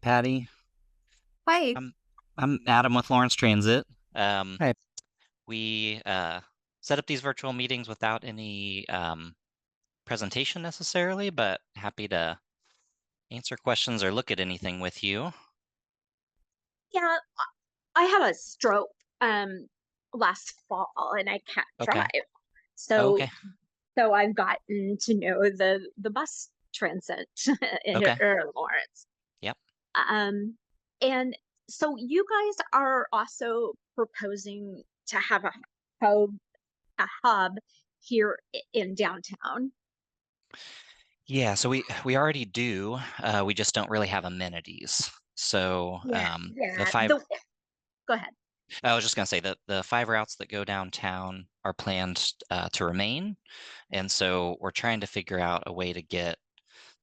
Patty. Hi. I'm Adam with Lawrence Transit. Um, Hi. we set up these virtual meetings without any presentation necessarily, but happy to answer questions or look at anything with you. Yeah, I had a stroke um last fall and I can't Okay. drive. Oh, So okay. I've gotten to know the bus transit in Okay. Lawrence. Yep. Um and so you guys are also proposing to have hub a hub here in downtown. Yeah. So we already do. We just don't really have amenities. So Yeah, the yeah. five. The Go ahead. I was just gonna say that the five routes that go downtown are planned to remain, and so we're trying to figure out a way to get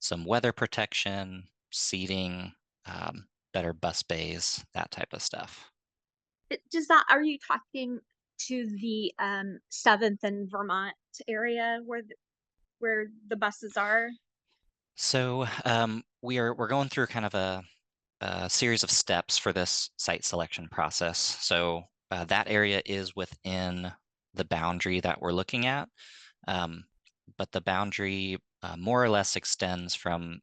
some weather protection, seating, better bus bays, that type of stuff. Does that Are you talking to the 7th and Vermont area where the buses are? So we're going through kind of a series of steps for this site selection process. So that area is within the boundary that we're looking at, um, but the boundary more or less extends from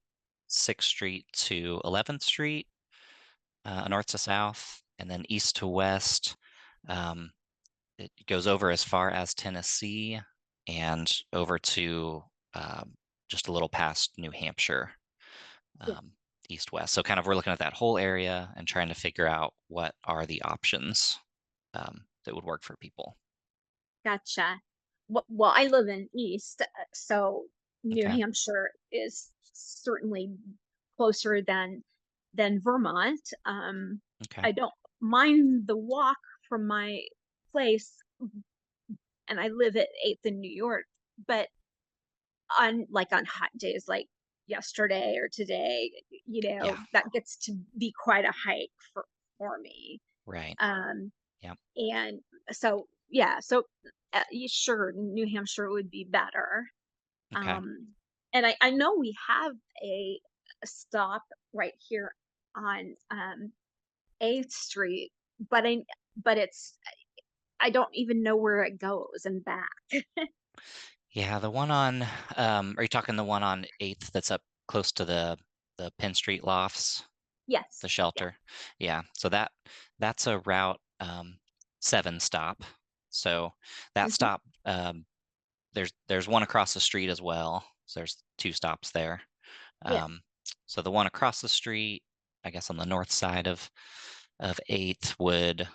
6th Street to 11th Street, north to south, and then east to west. Um, It goes over as far as Tennessee and over to just a little past New Hampshire, Yeah, um, east west. So kind of we're looking at that whole area and trying to figure out what are the options that would work for people. gotcha. Well, I live in East, so New Okay. Hampshire is certainly closer than Vermont. Okay. I don't mind the walk from my place, and I live at 8th in New York, but on hot days like yesterday or today, Yeah. that gets to be quite a hike for me. Right. Um, Yeah. and so yeah, so sure, New Hampshire would be better. Okay. And I know we have a stop right here on 8th Street, but I don't even know where it goes and back. Yeah. The one on, are you talking the one on 8th that's up close to the Penn Street lofts? The Yes, yeah. shelter. Yeah, so that's a Route 7 stop. So that Hmm. stop, there's one across the street as well. So there's two stops there. Yeah. Um, so the one across the street, I guess on the north side of 8th would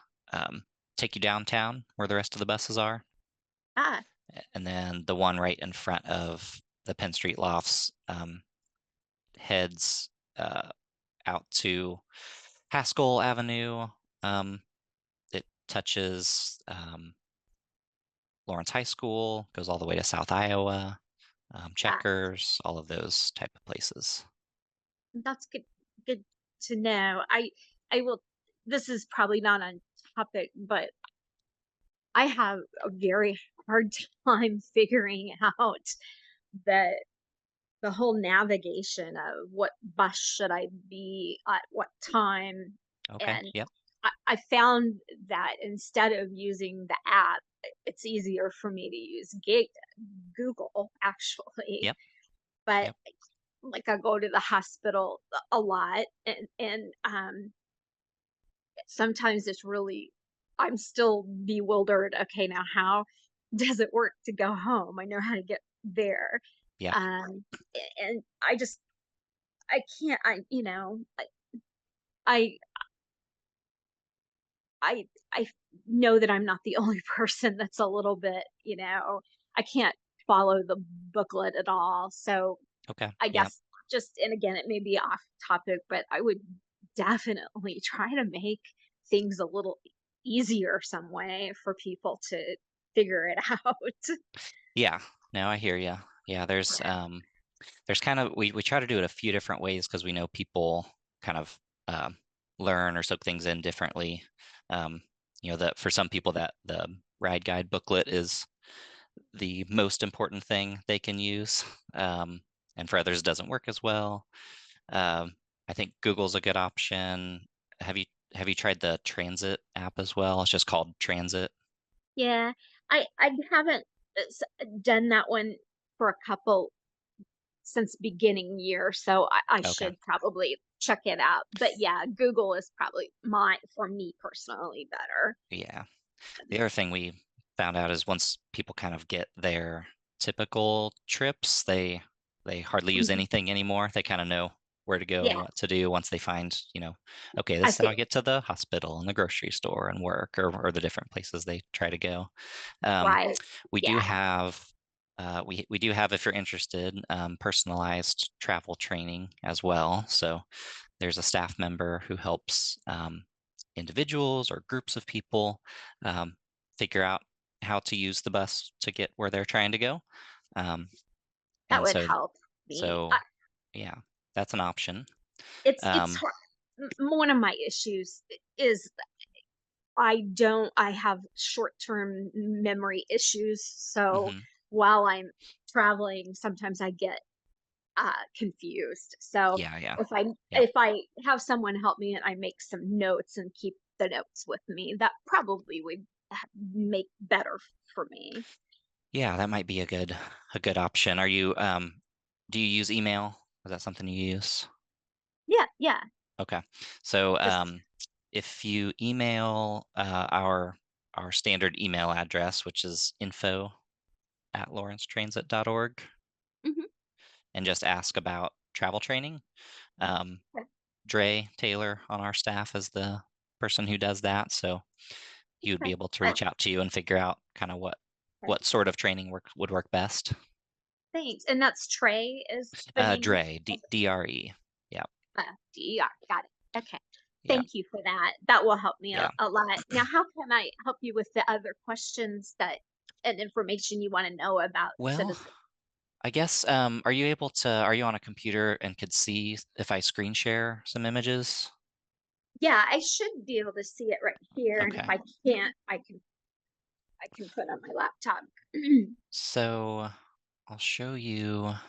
take you downtown where the rest of the buses are. Ah, And then the one right in front of the Penn Street lofts heads uh, out to Haskell Avenue. Um, it touches Lawrence High School, goes all the way to South Iowa, ah. Checkers, all of those type of places. That's good to know. I will This is probably not on topic, but I have a very hard time figuring out the the whole navigation of what bus should I be at what time. Okay. And Yep. I found that instead of using the app, it's easier for me to use Google actually. Yep. But Yep. like I go to the hospital a lot, and sometimes it's really I'm still bewildered. Okay, now how does it work to go home? I know how to get there. Yep. And I just I can't I I know that I'm not the only person that's a little bit, I can't follow the booklet at all. So Okay. I Yep. guess just and again, it may be off topic, but I would definitely try to make things a little easier some way for people to figure it out. Yeah. No, I hear you. Yeah. There's kind of we try to do it a few different ways because we know people kind of learn or soak things in differently. Um, that for some people that the ride guide booklet is the most important thing they can use, and for others it doesn't work as well. Um, I think Google's a good option. Have you have you tried the Transit app as well? It's just called Transit. Yeah, I haven't done that one for a couple since beginning year, so I Okay. should probably check it out. But yeah, Google is probably my for me personally better. Yeah. The other thing we found out is once people kind of get their typical trips, they hardly use Mhm. anything anymore. They kind of know where to go and Yeah, what to do once they find, okay, I this is how I feel get to the hospital and the grocery store and work or the different places they try to go. Um, right. we do Yeah, have we do have, if you're interested, personalized travel training as well. So there's a staff member who helps individuals or groups of people um, figure out how to use the bus to get where they're trying to go. Um, that and would so, help me. so yeah, that's an option. It's Um, hard. One of my issues is I have short-term memory issues, so mhm. while I'm traveling, sometimes I get confused. So Yeah, yeah, if I yeah, if I have someone help me and I make some notes and keep the notes with me, that probably would make better for me. yeah. That might be a good option. Do you use email? Is that something you use? Yeah, yeah. Okay. So Just if you email our standard email address, which is info@lawrencetransit.org, mhm, and just ask about travel training. Um, okay, Dre Taylor on our staff is the person who does that, so he would be okay. able to reach out to you and figure out kind of Okay. what sort of training would work best. Thanks. And that's Trey is the name Dre, of DRE. Yeah, DER. Got it. Okay. yeah, Thank you for that. That will help me yeah. a lot. Now, how can I help you with the other questions that and information you want to know about Well, citizens? I guess are you on a computer and could see if I screen share some images? Yeah, I should be able to see it right here, and if Okay. I can't, I can put on my laptop. So I'll show you a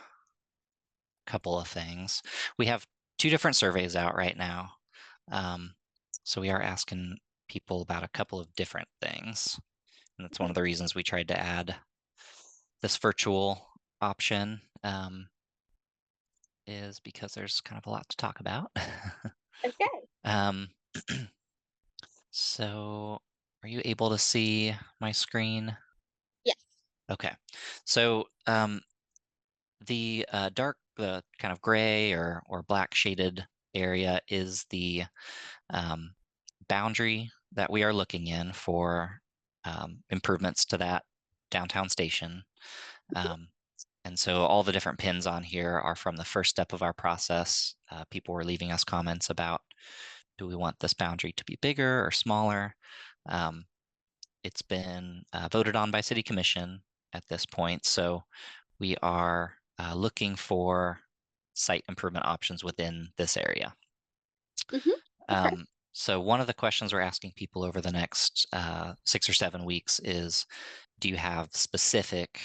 couple of things. We have two different surveys out right now. Um, so we are asking people about a couple of different things. And that's one of Okay. the reasons we tried to add this virtual option, is because there's kind of a lot to talk about. Okay. um, so are you able to see my screen? Yes. Okay. So the kind of gray or black shaded area is the um, boundary that we are looking in for improvements to that downtown station. Um, and so all the different pins on here are from the first step of our process. People were leaving us comments about, do we want this boundary to be bigger or smaller? Um, it's been voted on by City Commission at this point. So we are looking for site improvement options within this area. Hmm. Okay. So one of the questions we're asking people over the next 6 or 7 weeks is, do you have specific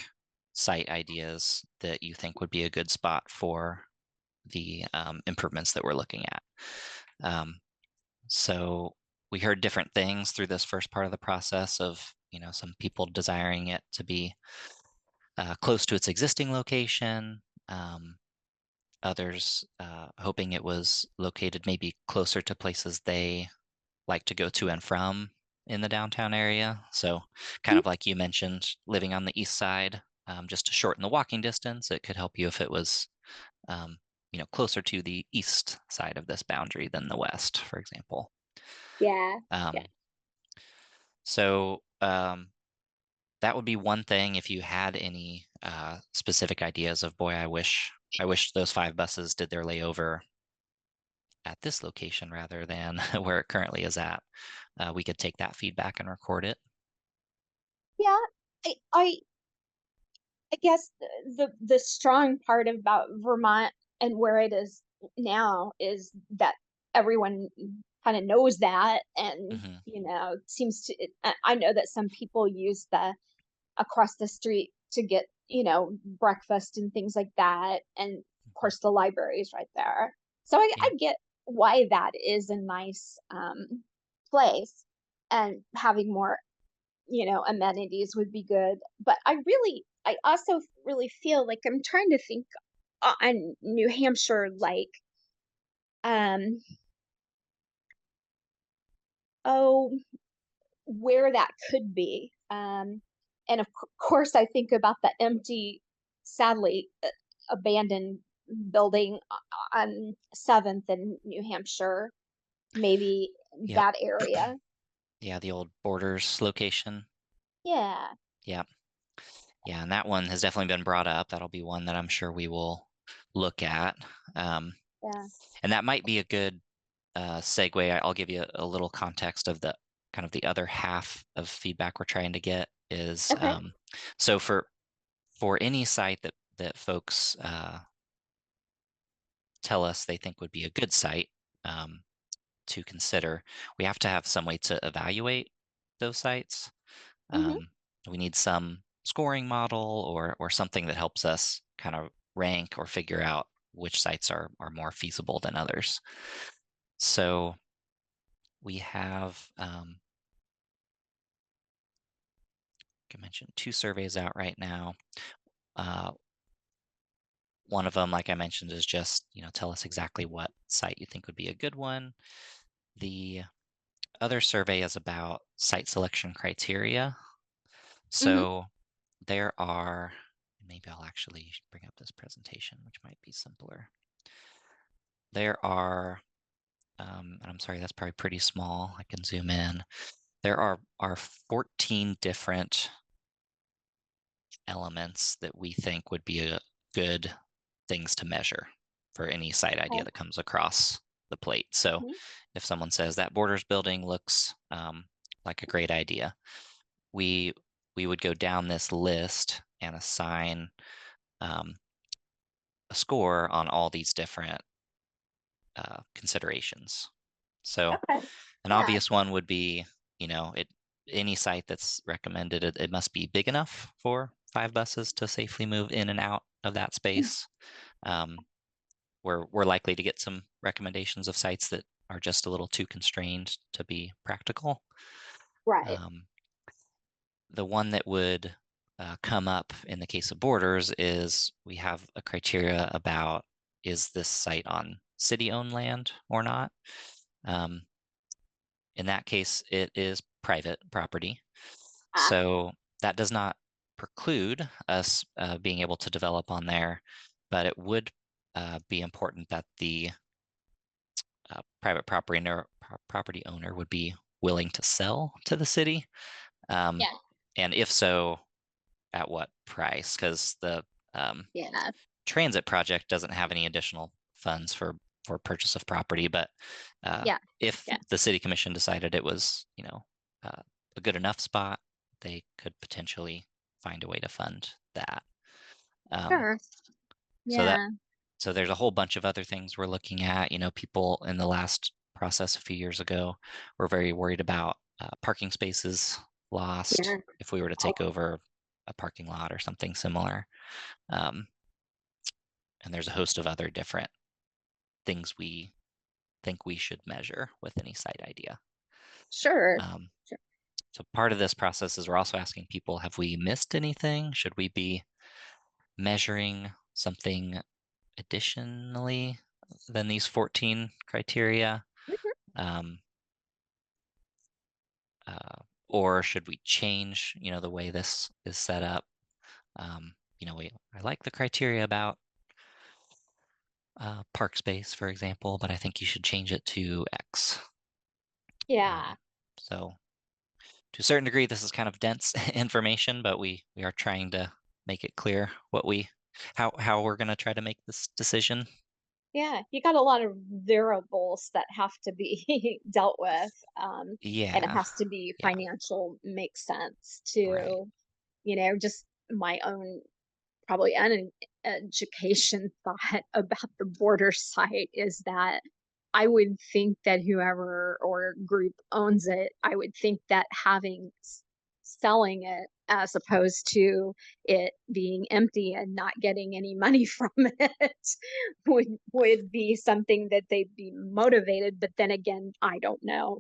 site ideas that you think would be a good spot for the improvements that we're looking at? Um, so we heard different things through this first part of the process of, some people desiring it to be close to its existing location, others hoping it was located maybe closer to places they like to go to and from in the downtown area. So, kind Mhm. of like you mentioned, living on the east side, just to shorten the walking distance, it could help you if it was, um, closer to the east side of this boundary than the west, for example. Yeah. Yeah. Um, so that would be one thing. If you had any specific ideas of, boy, I wish those 5 buses did their layover at this location rather than where it currently is at, we could take that feedback and record it. Yeah. I guess the strong part about Vermont and where it is now is that everyone kind of knows that, and Hmm. seems to. I know that some people use the across the street to get breakfast and things like that, and of course the library is right there. So I Yeah. get why that is a nice place, and having more, amenities would be good. But I also really feel like I'm trying to think on New Hampshire, like, um, oh, where that could be. And course, I think about the empty, sadly abandoned building on 7th in New Hampshire, maybe Yep. that area. Yeah, the old Borders location. Yeah, Yeah. Yeah, and that one has definitely been brought up. That'll be one that I'm sure we will look at. Um, yeah. and that might be a good segue. I'll give you a little context of the kind of the other half of feedback we're trying to get is Okay. so for any site that folks tell us they think would be a good site um, to consider, we have to have some way to evaluate those sites. Mhm. Um, we need some scoring model or something that helps us kind of rank or figure out which sites are more feasible than others. So we have, like I mentioned, two surveys out right now. Uh, one of them, like I mentioned, is just tell us exactly what site you think would be a good one. The other survey is about site selection criteria. Mhm. So there are, maybe I'll actually bring up this presentation, which might be simpler. There are, and I'm sorry, that's probably pretty small. I can zoom in. There are 14 different elements that we think would be a good things to measure for any site idea Okay. that comes across the plate. So Mhm. if someone says that Borders building looks like a great idea, we we would go down this list and assign um, a score on all these different considerations. So Okay. an Yeah. obvious one would be, it any site that's recommended, it must be big enough for 5 buses to safely move in and out of that Mm. space. Um, we're likely to get some recommendations of sites that are just a little too constrained to be practical. Right. Um, the one that would come up in the case of Borders is we have a criteria about is this site on city-owned land or not? Um, in that case, it is private property. Ah, So that does not preclude us being able to develop on there, but it would be important that the private property owner would be willing to sell to the city, um, yeah. and if so, at what price? Because the um, Yeah. transit project doesn't have any additional funds for purchase of property, but Yeah. if Yeah. the city commission decided it was, a good enough spot, they could potentially find a way to fund that. Um, Sure. so that Yeah. so there's a whole bunch of other things we're looking at. People in the last process a few years ago were very worried about parking spaces lost Yeah. if we were to take Oh, over a parking lot or something similar. Um, and there's a host of other different things we think we should measure with any site idea. sure. Um, Sure. so part of this process is we're also asking people, have we missed anything? Should we be measuring something additionally than these 14 criteria? Mhm. Um, or should we change, the way this is set up? I like the criteria about park space, for example, but I think you should change it to X. Yeah. Um, so to a certain degree, this is kind of dense information, but we are trying to make it clear how we're going to try to make this decision. Yeah. You got a lot of variables that have to be dealt with. And it Yeah, has to be yeah, financial, make sense right. to, just my own probably education thought about the border site is that I would think that whoever or group owns it, I would think that having selling it as opposed to it being empty and not getting any money from it would be something that they'd be motivated. But then again, I don't know,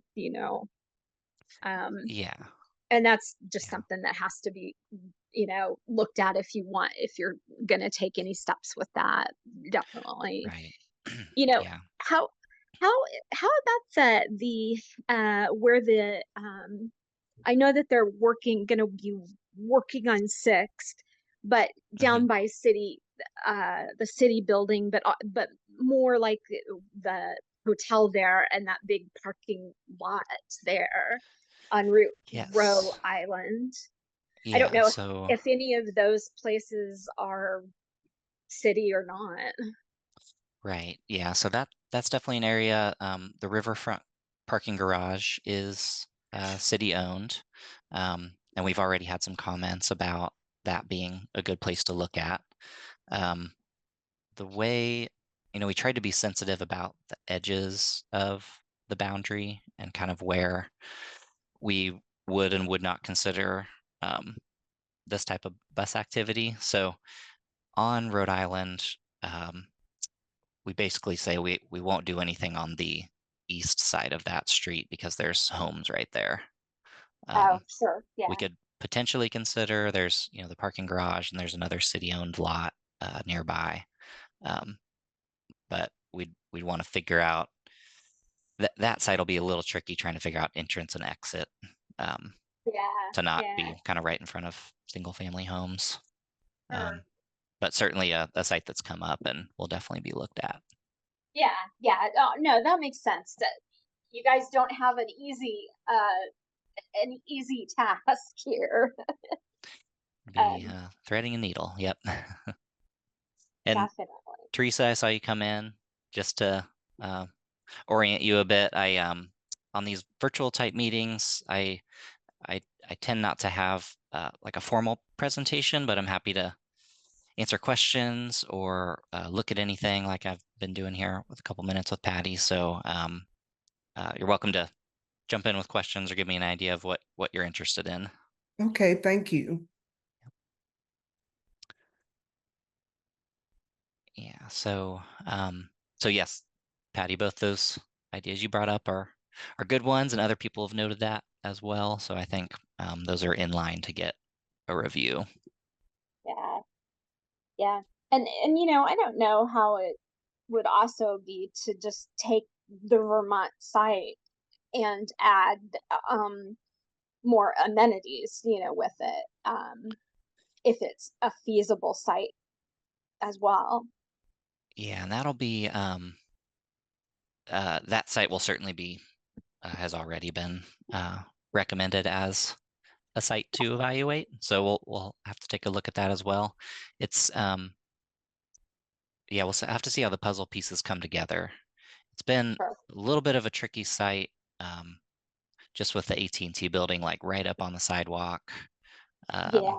um, Yeah, and that's just yeah, something that has to be, looked at if you're going to take any steps with that. Definitely. right. You know, Yeah. how how how about where the I know that they're gonna be working on 6th, but Hmm. down by the city building, but more like the hotel there and that big parking lot there on Row Yes. Island. I don't Yeah. know So, if any of those places are city or not. right. Yeah. So that's definitely an area. The riverfront parking garage is city owned, and we've already had some comments about that being a good place to look at. Um, the way, we tried to be sensitive about the edges of the boundary and kind of where we would and would not consider um, this type of bus activity. So on Rhode Island, um, we basically say we won't do anything on the east side of that street because there's homes right there. Oh, Um, sure. we Yeah. could potentially consider there's the parking garage and there's another city-owned lot nearby, um, but we'd want to figure out that side will be a little tricky trying to figure out entrance and exit um, Yeah. to not Yeah. be kind of right in front of single-family homes. Sure. Um, but certainly a site that's come up and will definitely be looked at. Yeah, yeah. Oh, no, that makes sense. That you guys don't have an easy task here. Be Um, threading a needle. Yep. And Definitely. Teresa, I saw you come in just to uh, orient you a bit. I on these virtual type meetings, I tend not to have like a formal presentation, but I'm happy to answer questions or look at anything like I've been doing here with a couple minutes with Patty. So you're welcome to jump in with questions or give me an idea of what you're interested in. Okay, thank you. Yeah. So yes, Patty, both those ideas you brought up are good ones, and other people have noted that as well. So I think those are in line to get a review. Yeah, yeah. And I don't know how it would also be to just take the Vermont site and add more amenities, with it, if it's a feasible site as well. Yeah, and that'll be that site will certainly be has already been recommended as a site to evaluate. So we'll have to take a look at that as well. It's yeah, have to see how the puzzle pieces come together. It's been Sure. a little bit of a tricky site, just with the AT&T building like right up on the sidewalk, um, Yeah,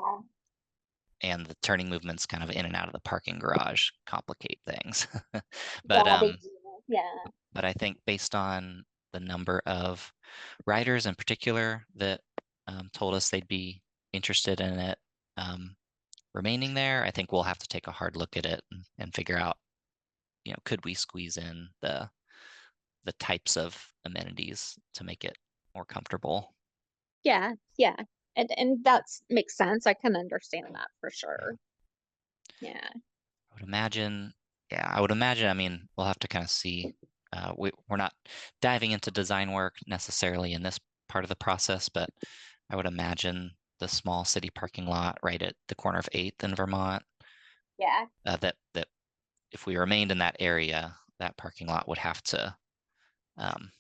and the turning movements kind of in and out of the parking garage complicate things. But yeah, they do. Yeah, I think based on the number of riders in particular that told us they'd be interested in it remaining there, I think we'll have to take a hard look at it and figure out, could we squeeze in the types of amenities to make it more comfortable. yeah, yeah. And that's makes sense. I can understand that for Yeah, sure. Yeah, I would imagine. Yeah, I would imagine. I mean, we'll have to kind of see. We're not diving into design work necessarily in this part of the process, but I would imagine the small city parking lot right at the corner of 8th in Vermont, yeah, that if we remained in that area, that parking lot would have to, um,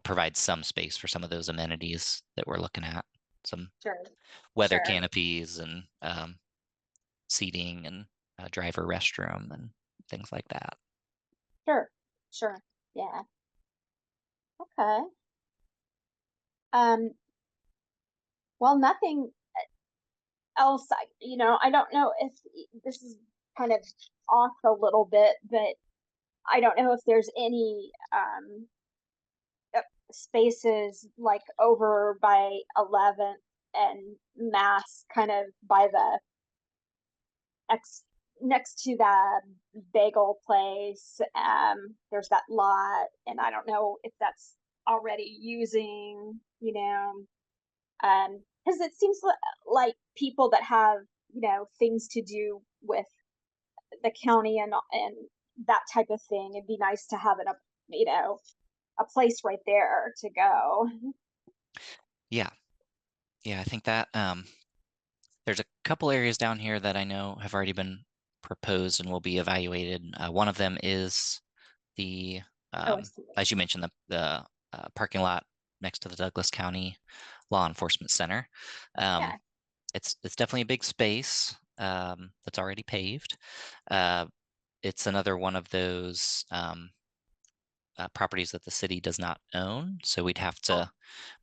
provide some space for some of those amenities that we're looking at, some sure, weather sure, canopies and seating and a driver restroom and things like that. sure, sure. Yeah. Okay. Um, well, nothing else. I don't know if this is kind of off a little bit, but I don't know if there's any uh, spaces like over by 11th and Mass, kind of by the ex next to the bagel place. There's that lot, and I don't know if that's already using, because it seems like people that have, things to do with the county and that type of thing. It'd be nice to have a place right there to go. Yeah. Yeah, I think that there's a couple areas down here that I know have already been proposed and will be evaluated. One of them is the, Oh, I see. as you mentioned, the parking lot next to the Douglas County Law Enforcement Center. Yeah, It's definitely a big space that's already paved. It's another one of those properties that the city does not own, so we'd have oh, to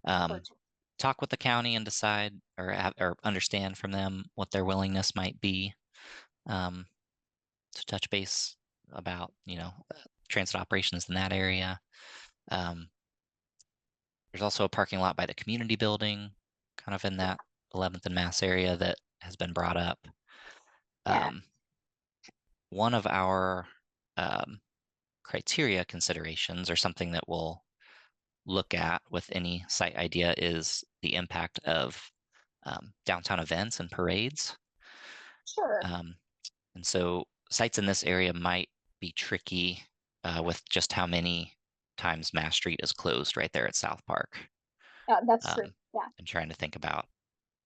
um, gotcha. talk with the county and decide or understand from them what their willingness might be um, to touch base about transit operations in that area. Um, there's also a parking lot by the community building, kind of in that 11th and Mass area that has been brought up. Yeah, Um, one of our criteria considerations, or something that we'll look at with any site idea, is the impact of downtown events and parades. sure. Um, and so sites in this area might be tricky with just how many times Mass Street is closed right there at South Park. That's true. Um, Yeah. and trying to think about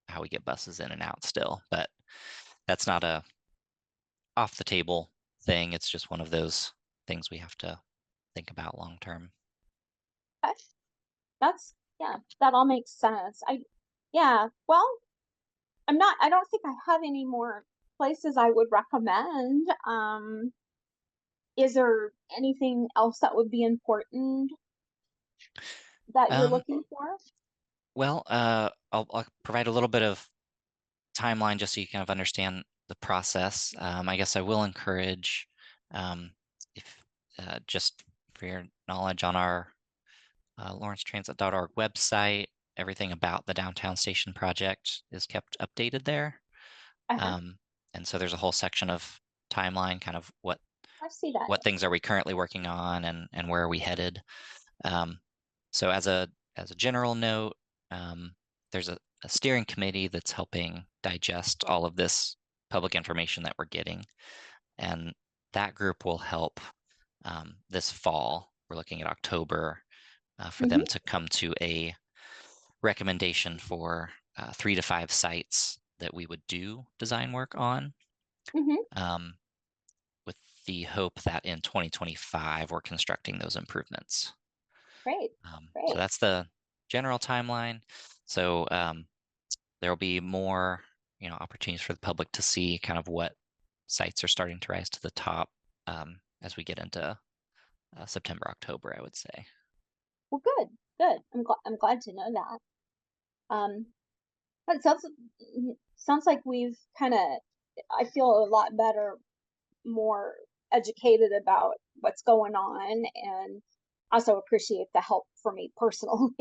how we get buses in and out still, but that's not a off the table thing. It's just one of those things we have to think about long term. Okay. Yeah, that all makes sense. Yeah, well, I don't think I have any more places I would recommend. Is there anything else that would be important that you're Um, looking for? well, I'll provide a little bit of timeline just so you kind of understand the process. I guess I will encourage, if just for your knowledge, on our lawrencetransit.org website, everything about the downtown station project is kept updated there. Uh-huh. Um, and so there's a whole section of timeline, kind of I see that. what things are we currently working on, and where are we headed. Um, so as a general note, there's a steering committee that's helping digest all of this public information that we're getting, and that group will help this fall. We're looking at October for them Hmm. to come to a recommendation for 3 to 5 sites that we would do design work on, Hmm. um, with the hope that in 2025 we're constructing those improvements. Great. So Great. that's the general timeline. So there will be more, opportunities for the public to see kind of what sites are starting to rise to the top as we get into September, October, I would say. Well, good. Good. I'm glad to know that. Um, it sounds like we've kind of. I feel a lot better, more educated about what's going on, and also appreciate the help for me personally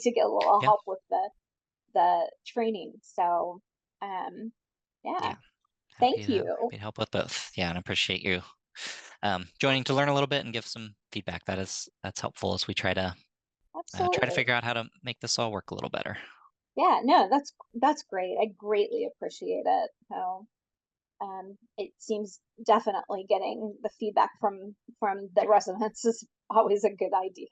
to get a little Yeah, help with the training. So, um, yeah, yeah. thank Happy you. to help with both. Yeah, and I appreciate you joining to learn a little bit and give some feedback. That's helpful as we try to Absolutely. figure out how to make this all work a little better. Yeah, no, that's great. I greatly appreciate it. So, it seems definitely getting the feedback from the residents is always a good idea.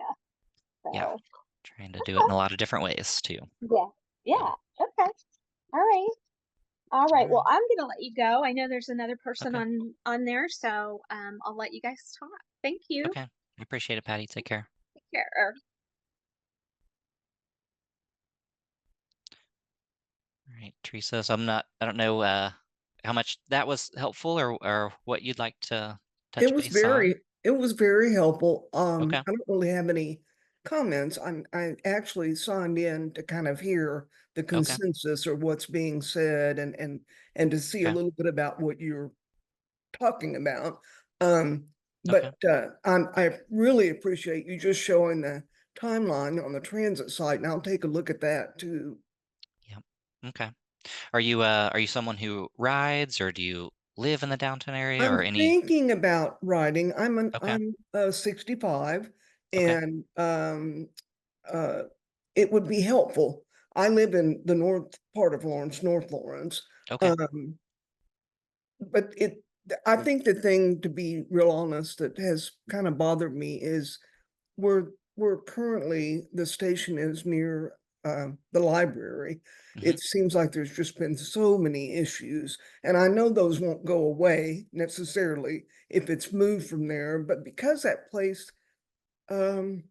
Yeah, So, trying to do it in a lot of different ways too. yeah, So, yeah, okay, all right. All all right. Well, right. I'm gonna let you go. I know there's another person Okay. on there, so I'll let you guys talk. Thank you. Okay. I appreciate it, Patty. Take care. Take care. All right, Teresa. So I don't know how much that was helpful, or what you'd like to touch base on. It was very helpful. Okay. I don't really have any comments. I actually signed in to kind of hear the Okay. consensus or what's being said and to see a Okay. little bit about what you're talking about. Um, Okay. I really appreciate you just showing the timeline on the transit site, and I'll take a look at that too. Yep. Okay. Are you someone who rides, or do you live in the downtown area, I'm or any? thinking about riding. Okay. I'm 65 Okay. and uh it would be helpful. I live in the north part of Lawrence, North Lawrence. Okay. Um but I think the thing, to be real honest, that has kind of bothered me is we're currently, the station is near the library. Hmm. It seems like there's just been so many issues, and I know those won't go away necessarily if it's moved from there, but because that place um,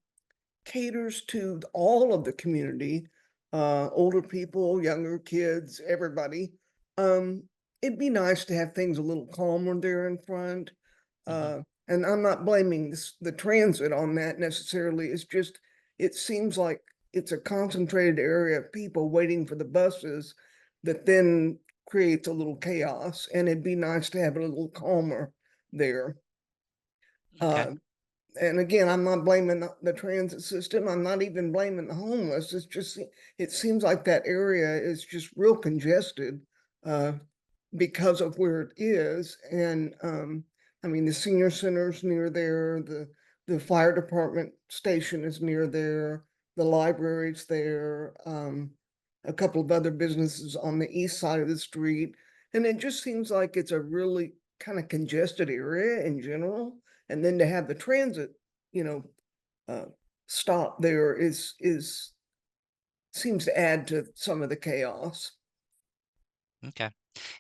caters to all of the community, older people, younger kids, everybody. Um, it'd be nice to have things a little calmer there in front. Hmm. Uh, and I'm not blaming the transit on that necessarily. It's just, it seems like it's a concentrated area of people waiting for the buses that then creates a little chaos. And it'd be nice to have it a little calmer there. Okay. Uh, and again, I'm not blaming the transit system. I'm not even blaming the homeless. It's just, it seems like that area is just real congested uh, because of where it is. And I mean, the senior center's near there, the fire department station is near there, the library's there, a couple of other businesses on the east side of the street. And it just seems like it's a really kind of congested area in general. And then to have the transit, you know, uh, stop there is seems to add to some of the chaos. Okay.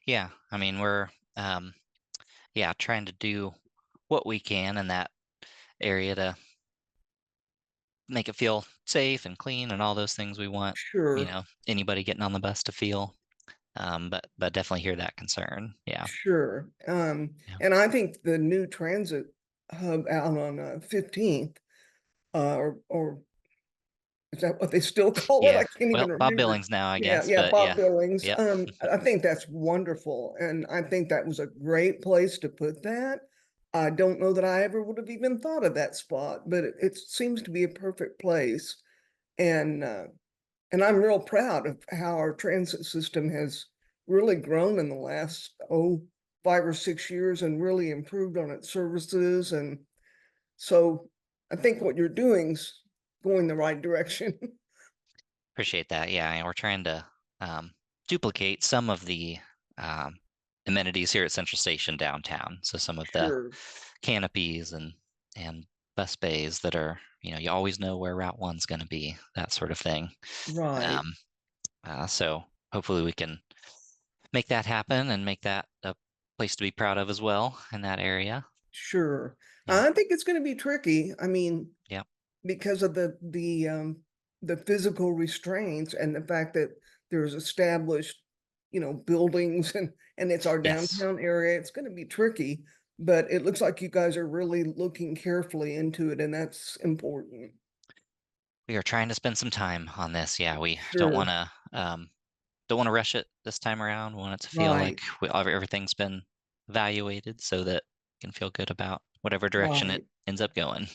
Yeah. I mean, we're um, yeah, trying to do what we can in that area to make it feel safe and clean and all those things we want, Sure. anybody getting on the bus to feel. But definitely hear that concern. Yeah. Sure. Yeah. And I think the new transit hub out on 15th, or is that what they still call it? Yeah. I can't even Well, Bob remember. Billings now, I Yeah, guess, yeah, but Bob yeah. Billings. Yep. I think that's wonderful, and I think that was a great place to put that. I don't know that I ever would have even thought of that spot, but it seems to be a perfect place. And and I'm real proud of how our transit system has really grown in the last 5 or 6 years and really improved on its services. And so I think what you're doing's going the right direction. Appreciate that. Yeah, and we're trying to um, duplicate some of the um, amenities here at Central Station downtown. So some of the Sure. canopies and bus bays that are, you always know where Route One's going to be, that sort of thing. Right. Um, so hopefully we can make that happen and make that a place to be proud of as well in that area. Sure. Yeah. I think it's going to be tricky. I mean, Yeah. because of the physical restraints and the fact that there's established, buildings and it's our Yes. downtown area, it's going to be tricky, but it looks like you guys are really looking carefully into it, and that's important. We are trying to spend some time on this. Yeah, we Sure. don't want to rush it this time around. We want it to feel like Right. everything's been evaluated so that we can feel good about whatever direction it Right. ends up going.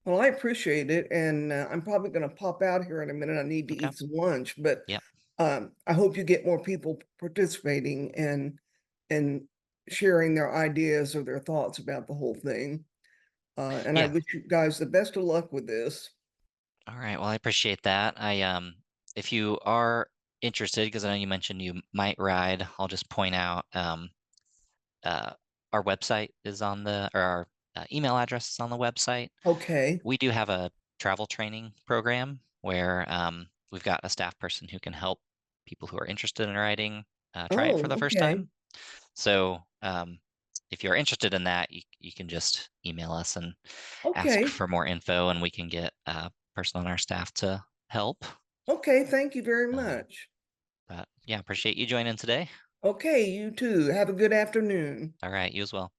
Well, I appreciate it, and I'm probably going to pop out here in a minute. I need to Okay. eat some lunch, but Yep. I hope you get more people participating and sharing their ideas or their thoughts about the whole thing. And I Yeah. wish you guys the best of luck with this. All right. Well, I appreciate that. If you are interested, because I know you mentioned you might ride, I'll just point out uh, our website is on or our email address is on the website. Okay. We do have a travel training program where we've got a staff person who can help people who are interested in riding try it for Oh, the first okay. time. So if you're interested in that, you can just email us and ask Okay. for more info, and we can get a person on our staff to help. Okay. Thank you very Um, much. but yeah, appreciate you joining today. Okay. You too. Have a good afternoon. All right, you as well.